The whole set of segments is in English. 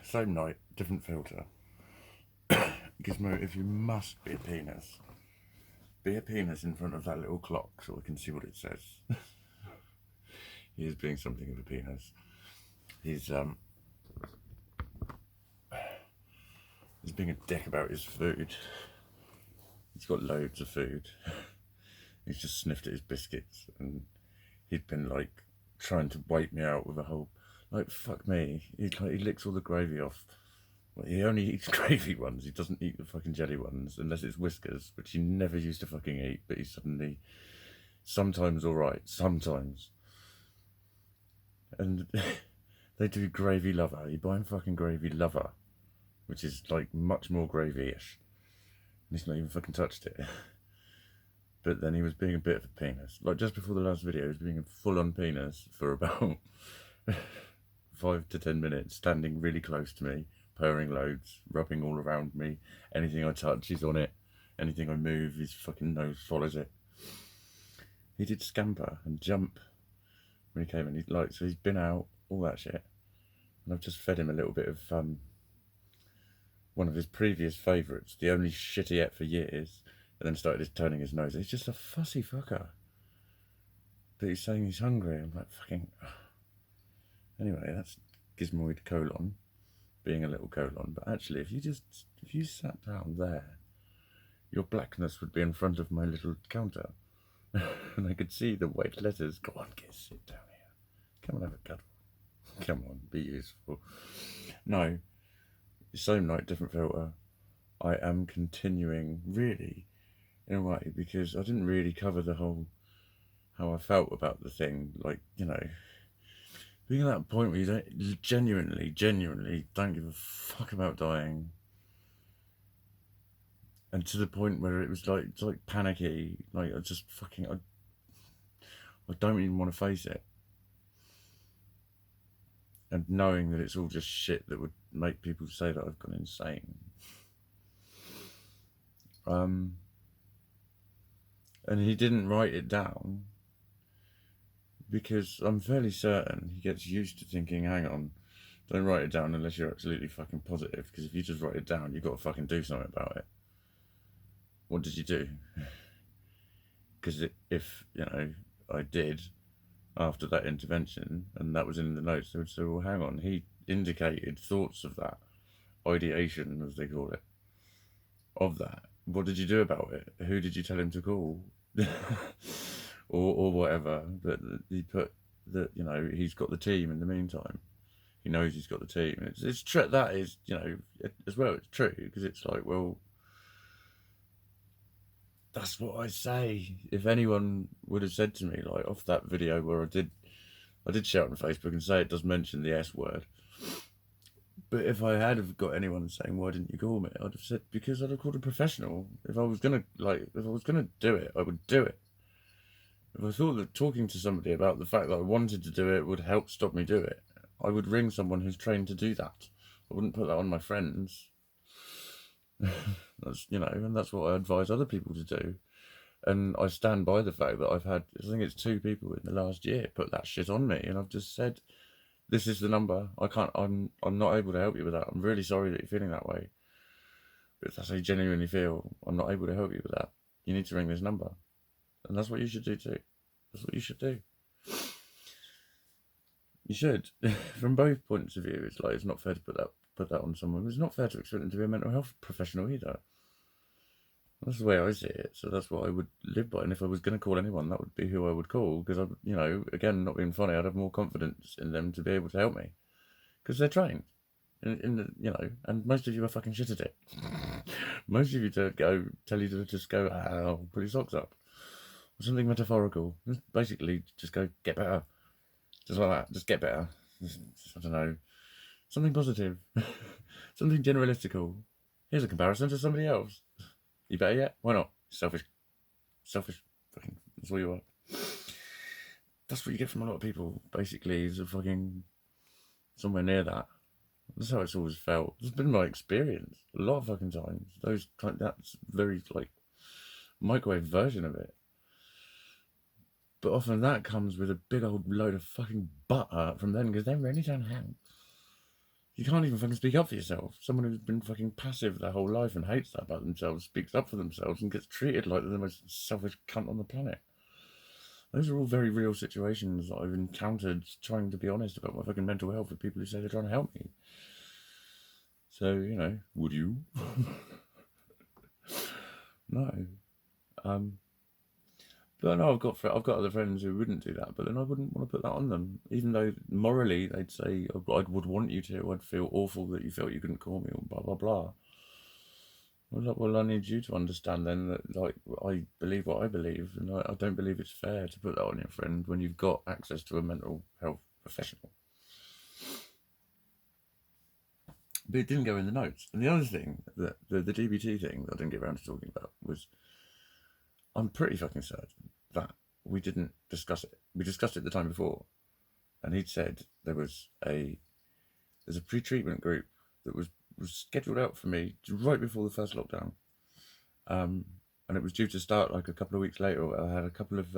Same night, different filter. Gizmo, if you must be a penis in front of that little clock so we can see what it says. He is being something of a penis. He's being a dick about his food. He's got loads of food. He's just sniffed at his biscuits, and he'd been like trying to wipe me out with a whole, like, fuck me. He licks all the gravy off. Well, he only eats gravy ones. He doesn't eat the fucking jelly ones unless it's Whiskers, which he never used to fucking eat. But he's suddenly sometimes all right, sometimes. And they do gravy lover. You buy him fucking gravy lover, which is like much more gravy-ish. And he's not even fucking touched it. But then he was being a bit of a penis. Like just before the last video, he was being a full-on penis for about 5 to 10 minutes, standing really close to me, purring loads, rubbing all around me. Anything I touch, he's on it. Anything I move, his fucking nose follows it. He did scamper and jump when he came in. So he's been out, all that shit. And I've just fed him a little bit of one of his previous favourites, the only shit he ate for years, and then started turning his nose. He's just a fussy fucker. But he's saying he's hungry. I'm like, fucking... Anyway, that's Gizmoid colon, being a little colon. But actually, if you sat down there, your blackness would be in front of my little counter. And I could see the white letters. Go on, Giz, sit down here. Come and have a cuddle. Come on, be useful. No, same night, different filter. I am continuing, really, in a way, because I didn't really cover the whole, how I felt about the thing. Like, you know, being at that point where you don't genuinely don't give a fuck about dying. And to the point where it was like, it's like panicky. Like, I just fucking, I don't even want to face it. And knowing that it's all just shit that would make people say that I've gone insane. And he didn't write it down because I'm fairly certain he gets used to thinking, hang on, don't write it down unless you're absolutely fucking positive, because if you just write it down, you've got to fucking do something about it. What did you do? Because if, you know, I did after that intervention, and that was in the notes, they would say, well, hang on, he indicated thoughts of that, ideation, as they call it, of that. What did you do about it? Who did you tell him to call? or whatever. But he put that, you know, he's got the team in the meantime. He knows he's got the team. It's true. That is, you know, as well, it's true, because it's like, well, that's what I say. If anyone would have said to me, like, off that video where I did share it on Facebook and say it does mention the S word. But if I had have got anyone saying, why didn't you call me? I'd have said, because I'd have called a professional. If I was gonna do it, I would do it. If I thought that talking to somebody about the fact that I wanted to do it would help stop me do it, I would ring someone who's trained to do that. I wouldn't put that on my friends. That's, you know, and that's what I advise other people to do. And I stand by the fact that I've had, I think it's 2 people in the last year put that shit on me, and I've just said, this is the number. I'm not able to help you with that. I'm really sorry that you're feeling that way. But if that's how you genuinely feel, I'm not able to help you with that. You need to ring this number. And that's what you should do too. That's what you should do. You should. From both points of view, it's like, it's not fair to put that on someone. It's not fair to expect them to be a mental health professional either. That's the way I see it. So that's what I would live by. And if I was going to call anyone, that would be who I would call. Because, you know, again, not being funny, I'd have more confidence in them to be able to help me. Because they're trained. In the, you know, and most of you are fucking shit at it. Most of you tell you to just go, ow, put your socks up. Or something metaphorical. Basically, just go, get better. Just like that. Just get better. I don't know. Something positive. Something generalistical. Here's a comparison to somebody else. You better yet? Why not? Selfish. Fucking, that's all you are. That's what you get from a lot of people, basically, is a fucking somewhere near that. That's how it's always felt. It's been my experience a lot of fucking times. That's very, like, microwave version of it. But often that comes with a big old load of fucking butter from them, because they really don't help. You can't even fucking speak up for yourself. Someone who's been fucking passive their whole life and hates that about themselves speaks up for themselves and gets treated like they're the most selfish cunt on the planet. Those are all very real situations that I've encountered trying to be honest about my fucking mental health with people who say they're trying to help me. So, you know, would you? No. But no, I've got other friends who wouldn't do that, but then I wouldn't want to put that on them, even though morally they'd say I would want you to. I'd feel awful that you felt you couldn't call me, or blah blah blah. Well, I need you to understand then that like I believe what I believe, and I don't believe it's fair to put that on your friend when you've got access to a mental health professional. But it didn't go in the notes. And the other thing, that the DBT thing that I didn't get around to talking about was, I'm pretty fucking certain that we didn't discuss it. We discussed it the time before, and he'd said there's a pre-treatment group that was scheduled out for me right before the first lockdown, and it was due to start like a couple of weeks later. I had a couple of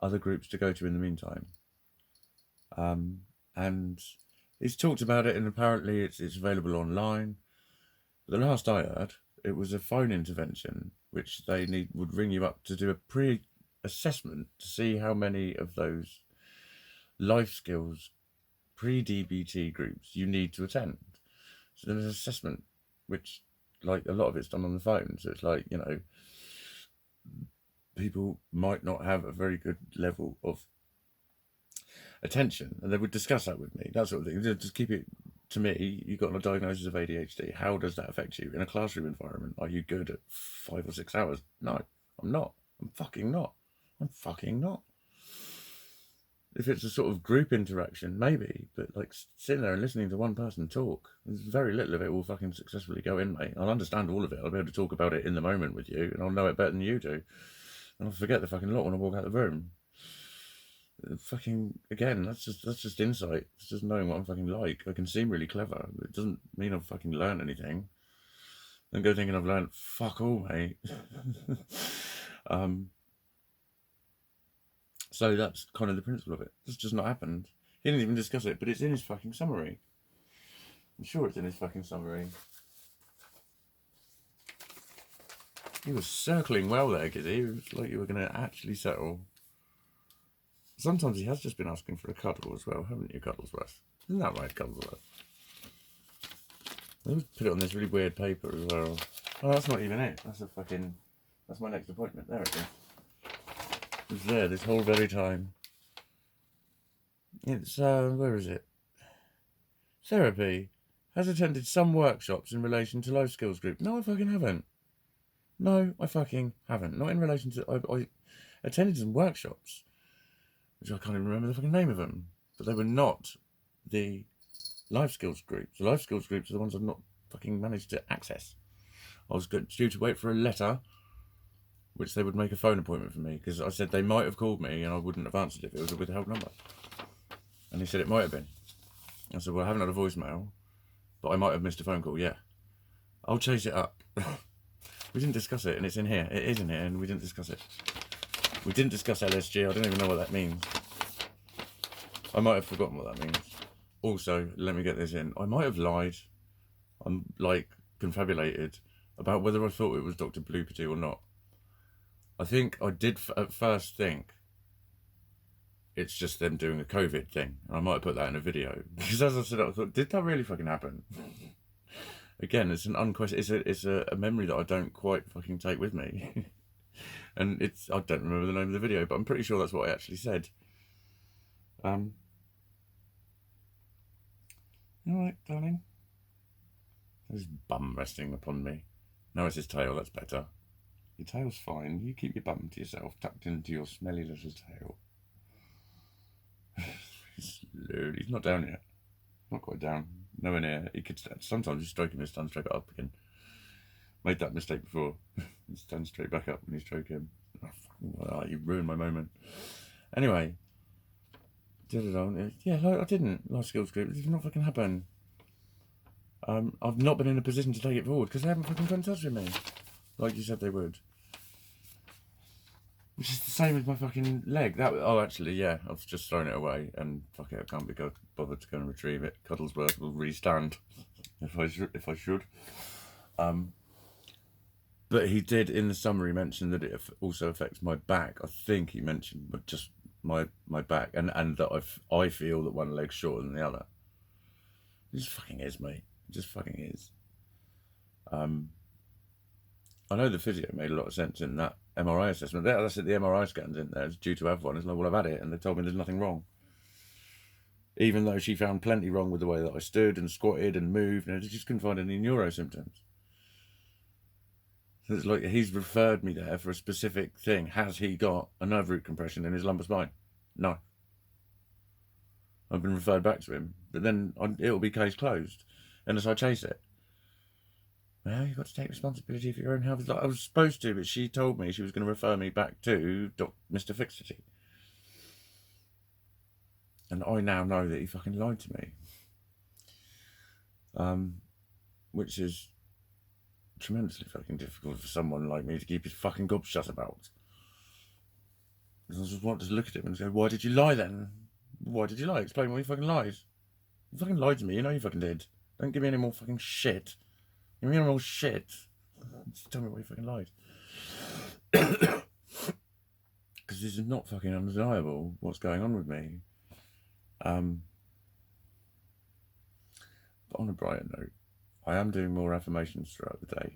other groups to go to in the meantime, and he's talked about it, and apparently it's available online. But the last I heard, it was a phone intervention which they would ring you up to do a pre-assessment to see how many of those life skills pre-DBT groups you need to attend. So there's an assessment, which like a lot of it's done on the phone. So it's like, you know, people might not have a very good level of attention, and they would discuss that with me, that sort of thing. Just keep it to me. You've got a diagnosis of ADHD. How does that affect you in a classroom environment? Are you good at 5 or 6 hours? No, I'm not. I'm fucking not. If it's a sort of group interaction, maybe, but like sitting there and listening to one person talk, there's very little of it will fucking successfully go in, mate. I'll understand all of it. I'll be able to talk about it in the moment with you, and I'll know it better than you do. And I'll forget the fucking lot when I walk out the room. Fucking again, that's just insight. It's just knowing what I'm fucking like. I can seem really clever, but it doesn't mean I've fucking learned anything. Don't go thinking I've learned fuck all, mate. So that's kind of the principle of it. It's just not happened. He didn't even discuss it, but it's in his fucking summary. I'm sure it's in his fucking summary. He was circling well there, Gizzy. It was like you were going to actually settle. Sometimes he has just been asking for a cuddle as well, haven't you, Cuddlesworth? Isn't that right, Cuddlesworth? They would put it on this really weird paper as well. Oh, that's not even it. That's my next appointment. There it is. It was there this whole very time. It's, where is it? Therapy. Has attended some workshops in relation to life skills group. No, I fucking haven't. No, I fucking haven't. Not in relation to... I attended some workshops, which I can't even remember the fucking name of them. But they were not the life skills groups. The life skills groups are the ones I've not fucking managed to access. I was due to wait for a letter, which they would make a phone appointment for me, because I said they might have called me and I wouldn't have answered if it was a withheld number. And he said it might have been. I said, well, I haven't had a voicemail, but I might have missed a phone call. Yeah. I'll chase it up. We didn't discuss it, and it's in here. It is in here, and we didn't discuss it. We didn't discuss LSG. I don't even know what that means. I might have forgotten what that means. Also, let me get this in. I might have lied. I'm like confabulated about whether I thought it was Dr. Bloopity or not. I think I did at first think it's just them doing a COVID thing. I might have put that in a video. Because as I said, I thought, did that really fucking happen? Again, it's an unquestioned. It's a memory that I don't quite fucking take with me. And I don't remember the name of the video, but I'm pretty sure that's what I actually said. You alright, darling? His bum resting upon me. No, it's his tail, that's better. Your tail's fine. You keep your bum to yourself, tucked into your smelly little tail. He's not down yet. Not quite down. Nowhere near. He could sometimes you stroke him and stand straight up again. Made that mistake before. He stands straight back up when you stroke him. Oh, you ruined my moment. Anyway. Yeah, I didn't. Life skills group. It did not fucking happen. I've not been in a position to take it forward because they haven't fucking got in touch with me. Like you said they would. Which is the same as my fucking leg. Oh, actually, yeah, I've just thrown it away, and fuck it, I can't be bothered to go and retrieve it. Cuddlesworth will restand if I should. But he did in the summary mention that it also affects my back. I think he mentioned just my back, and that I feel that one leg's shorter than the other. It just fucking is, mate. It just fucking is. I know the physio made a lot of sense in that MRI assessment. That's it, the MRI scans in there. It's due to have one. It's like, well, I've had it, and they told me there's nothing wrong. Even though she found plenty wrong with the way that I stood and squatted and moved, and she just couldn't find any neuro symptoms. So it's like he's referred me there for a specific thing. Has he got a nerve root compression in his lumbar spine? No. I've been referred back to him, but then it'll be case closed unless I chase it. Well, you've got to take responsibility for your own health. I was supposed to, but she told me she was going to refer me back to Mr. Fixity. And I now know that he fucking lied to me. Which is tremendously fucking difficult for someone like me to keep his fucking gob shut about. Because I just want to look at him and go, why did you lie then? Why did you lie? Explain why you fucking lied. You fucking lied to me, you know you fucking did. Don't give me any more fucking shit. Give me any more shit. Just tell me why you fucking lied. Because this is not fucking undeniable what's going on with me. But on a brighter note, I am doing more affirmations throughout the day.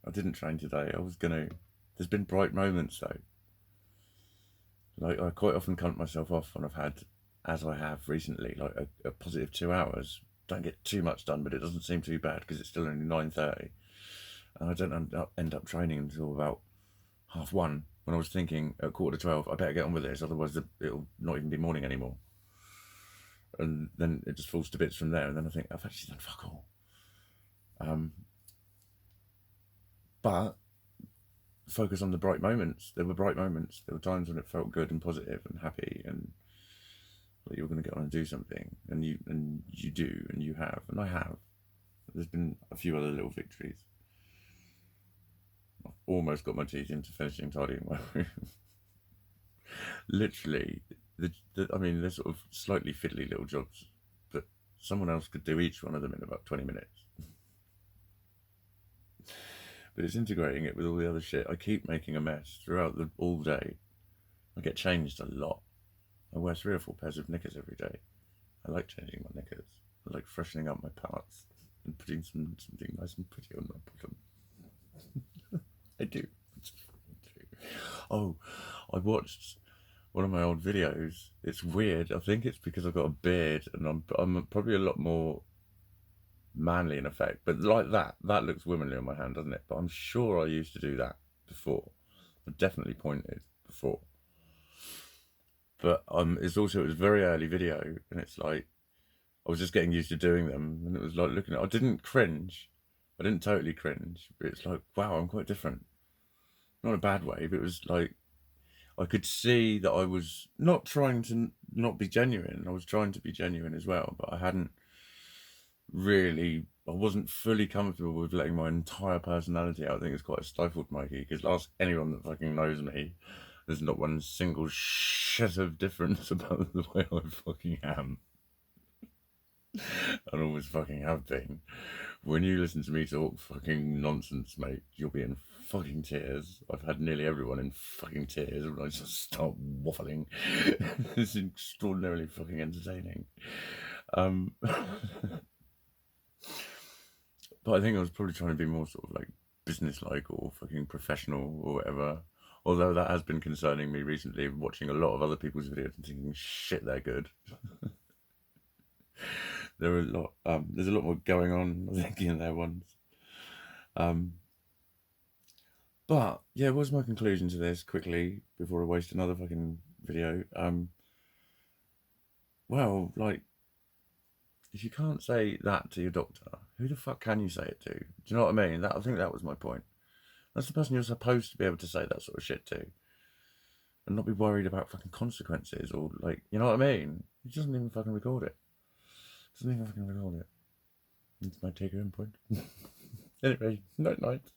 I didn't train today. I was gonna. There's been bright moments though. Like I quite often count myself off when I've had, as I have recently, like a positive 2 hours. Don't get too much done, but it doesn't seem too bad because it's still only 9:30, and I don't end up training until about 1:30. When I was thinking at 11:45, I better get on with this, otherwise it'll not even be morning anymore. And then it just falls to bits from there, and then I think I've actually done fuck all. But focus on the bright moments. There were bright moments. There were times when it felt good and positive and happy, and like you were going to get on and do something, and you do, and you have, and I have. There's been a few other little victories. I've almost got my teeth into finishing tidying my room. Literally, I mean, they're sort of slightly fiddly little jobs, but someone else could do each one of them in about 20 minutes. But it's integrating it with all the other shit. I keep making a mess throughout all day. I get changed a lot. I wear 3 or 4 pairs of knickers every day. I like changing my knickers. I like freshening up my parts and putting something nice and pretty on my bottom. I do. Oh, I watched one of my old videos. It's weird. I think it's because I've got a beard and I'm probably a lot more manly in effect, but like that looks womanly on my hand, doesn't it? But I'm sure I used to do that before. I definitely pointed before. But it was a very early video, and it's like I was just getting used to doing them, and it was like looking at. I didn't cringe. I didn't totally cringe, but it's like, wow, I'm quite different. Not in a bad way, but it was like I could see that I was not trying to not be genuine. I was trying to be genuine as well, but I wasn't fully comfortable with letting my entire personality out. I think it's quite a stifled Mikey, because ask anyone that fucking knows me, there's not one single shit of difference about the way I fucking am. And always fucking have been. When you listen to me talk fucking nonsense, mate, you'll be in fucking tears. I've had nearly everyone in fucking tears when I just start waffling. It's extraordinarily fucking entertaining. But I think I was probably trying to be more sort of like business-like or fucking professional or whatever. Although that has been concerning me recently, watching a lot of other people's videos and thinking, shit, they're good. There's a lot more going on, I think, in their ones. But yeah, what's my conclusion to this quickly before I waste another fucking video? Well, like, if you can't say that to your doctor, who the fuck can you say it to? Do you know what I mean? I think that was my point. That's the person you're supposed to be able to say that sort of shit to. And not be worried about fucking consequences or, like, you know what I mean? He doesn't even fucking record it. It's my take home point. Anyway, night night.